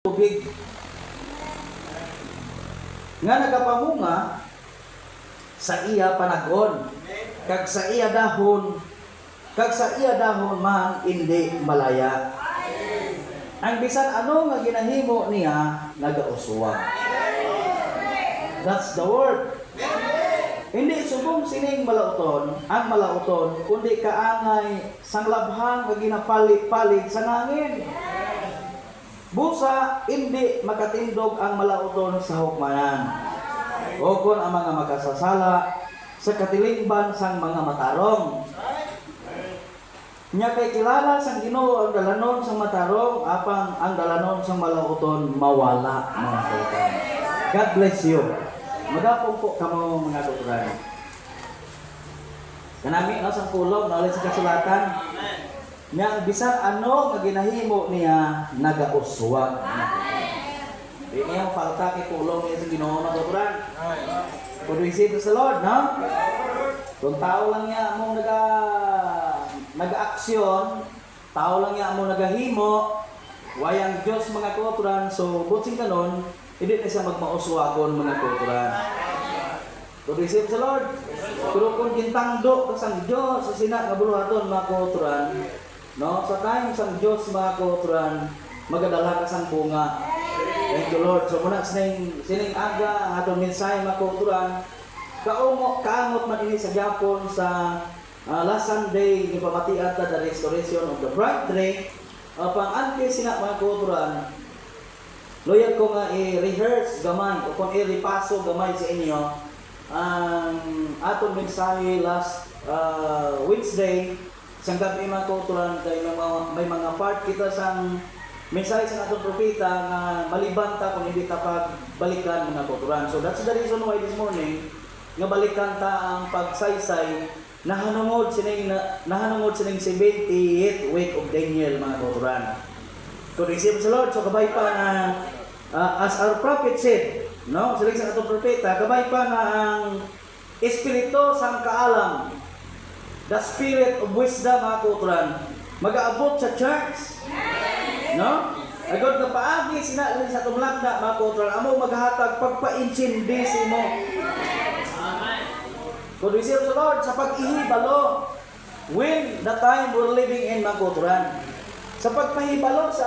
tubig nga nagapamunga sa iya panagon, kag sa iya dahon man hindi malaya. Ang bisan ano nga ginahimo niya nagauswag. That's the word. Hindi subong sining malauton, ang malauton kundi kaangay sang labhang nga ginapalit-palit sa ngangin. Busa hindi makatindog ang malauton sa hukmanan. O kon ang mga makasasala sa katilingban sang mga matarong. Nya kay kilala sang Ginoo ang dalanon sang matarong, apang ang dalanon sang malauton mawala, mga kautan. God bless you. Magapong po kamo mga kautan. Kanami no sang pulong knowledge sa kasulatan. Nya bisan ano nga ginahimo niya nagauswag. Di niya falta kay pulong niya sa Ginoo mga kautan. Could we say this the Lord, no? Kung tao lang niya mong nag-aksyon, tao lang niya mong nagahimo, wayang Diyos mga kautan, so butsing kanon, hindi na siya magmauswagon mga kautan. Could we say this the Lord? Pero kung gintangdo kasang Diyos sa sina nga buluhaton mga kautan, no? Sa time sang Diyos mga kautan, magadala kasang bunga. Thank you Lord. So muna sining aga ang atong mensahe mga kauturan, kaangot man ini sa Japon sa last Sunday ni pamatian ta the restoration of the bride day. Pang antes sina mga kauturan, loyal ko nga i-rehearse gamay o kung i-repaso gamay sa inyo ang atong mensahe last Wednesday sang gabi mga kauturan, kay may mga part kita sang mensahe sa atong propeta nga maliban ta kung hindi ta pagbalikan mga kauturan. So that's the reason why this morning nga balikan ta ang pagsaysay nahanungod sining 78th week of Daniel mga kauturan. To receive the Lord, so kabay pa na as our prophet said, no, sa atong propeta, kabay pa na ang espiritu sang kaalam, the spirit of wisdom mga kauturan, mag-aabot sa church. No? Agad na paagi sina sa atong lakda mga kauturan, amo maghatag pagpa-insindi mo. Could we serve the Lord sa pag-ihibalo when the time we're living in mga kauturan. Sa pagpahibalo sa